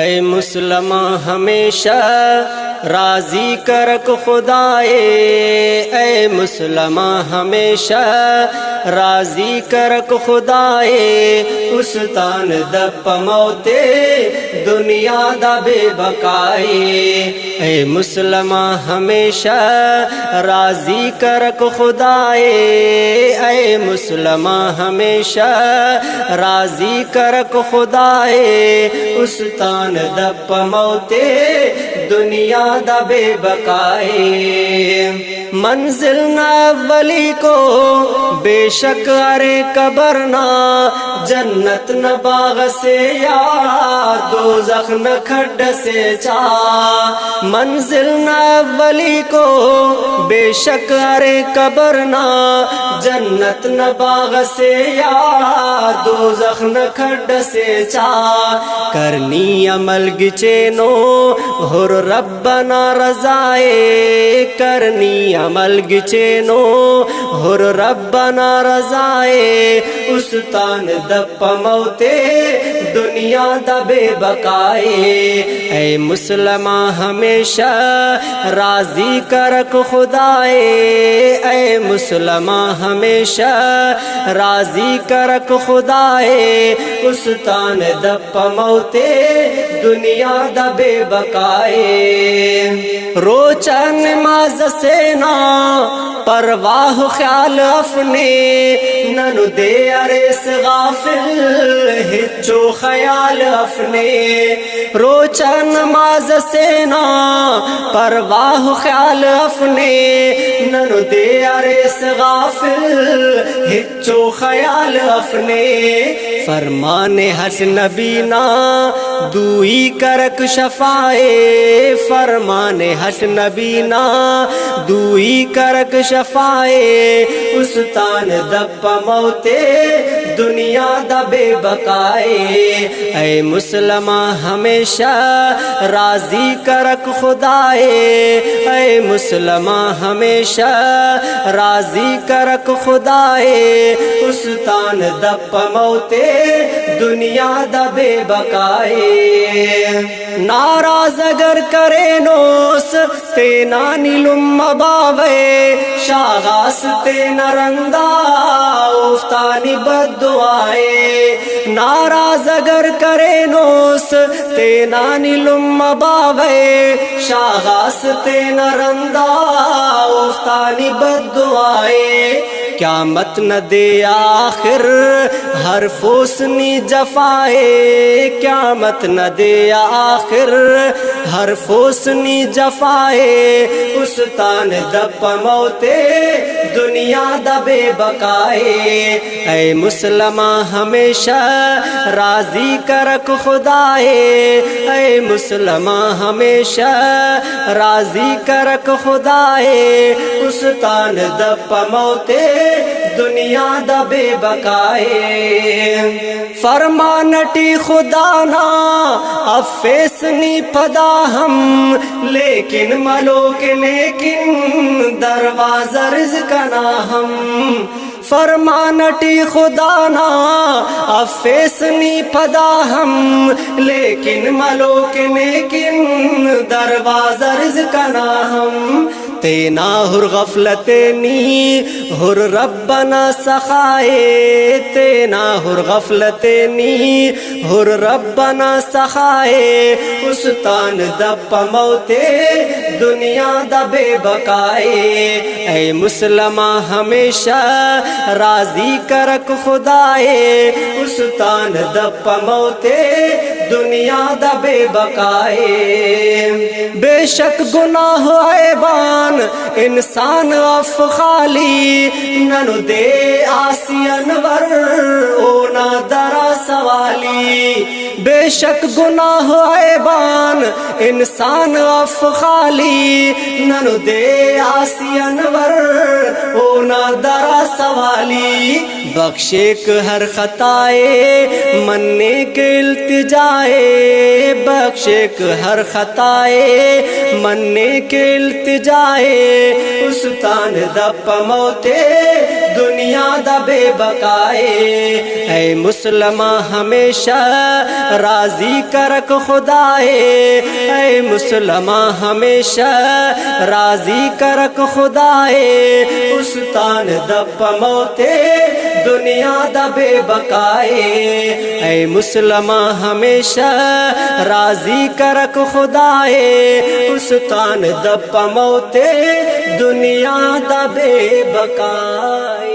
اے مسلمان ہمیشہ راضی کرک خدائے، اے مسلمان ہمیشہ راضی کرک خدائے، استان دپ موتے دنیا دا بے بقائے، اے مسلمان ہمیشہ راضی کرک خدائے، اے مسلمان ہمیشہ راضی کرک خدائے، استان دپ موتے دنیا دا بے بقائے، منزل نہ اولی کو بے شک ارے قبر نہ، جنت نہ باغ سے یا دوزخ نہ کھڈ سے چا، منزل نہ اولی کو بے شک ارے قبر نہ، جنت نہ باغ سے یا دوزخ نہ کھڈ سے چا، کرنی عمل گچینو ہر ربنا رضائے، کرنی عمل گچینو ہر ربنا رضائے، استان دپ موتے دنیا دا بے بقائے، اے مسلمان ہمیشہ راضی کرک خدائے، اے مسلمان ہمیشہ راضی کرک خدائے، استان دپ موتے دنیا دا بے بقائے، روچہ نماز سینا پرواہ خیال اپنے، ننو دے ارس غافل ہچو خیال اپنے، روچہ نماز سینا پرواہ خیال اپنے، ننو دے ارس غافل ہچو خیال اپنے، فرمان حس نبی نا دوئی کرک شفائے، فرمان حس نبی نا دوئی کرک شفائے، استان دپ موتے دنیا دا بے بقائے، اے مسلمان ہمیشہ راضی کرک خدائے، اے مسلمان ہمیشہ راضی کرک خدائے، استان دپ موتے دنیا دا بے بقائے، ناراض اگر کرے نوس تینا نیلم باوے، شاغاس تینا رندا افتانی بد دعائے، ناراض اگر کرے نوس تینا نیلم باوے، شاغاس تینا رندا افتانی بد دعائے، قیامت نہ دے آخر ہر فوسنی جفائے، قیامت نہ دے آخر ہر فوسنی جفائے، استان دپ موتے دنیا دا بے بقائے، اے مسلمان ہمیشہ راضی کرک خدائے، اے مسلمان ہمیشہ راضی کرک خدائے، استان دپ موتے دنیا دا بے بقائے، فرمانٹی خدا نا افیسنی پدا ہم، لیکن ملوک لیکن دروازہ رزق نا ہم، فرمانٹی خدا نا افیسنی پدا ہم، لیکن ملوک لیکن دروازہ رزق نا ہم، تینا ہر غفلتنی ہر ربنا سخائے، تینا ہر غفلتنی ہر ربنا سخائے، استان دپ موتے دنیا دا بے بقائے، اے مسلمان ہمیشہ راضی کرک خدائے، استان دپ موتے دنیا دا بے بقائے، بے شک گناہ عیبان انسان اف خالی، ننو دے آسی انور اونا درا سوالی، بے شک گناہ عیبان انسان اف خالی، ننو دے آسی انور اونا درا سوالی، بخشیک ہر خطائے مننے کے التجائے، بخشیک ہر خطائے مننے کے التجائے، استان دپ موتے دنیا دا بے بقائے اے مسلمہ ہمیشہ راضی کرک خدائے اے مسلمہ ہمیشہ راضی کرک خدائے استان دپ موتے دنیا دا بے بقائے اے مسلمہ ہمیشہ راضی کرک خدائے استان دپ موتے دنیا دا بے بقائے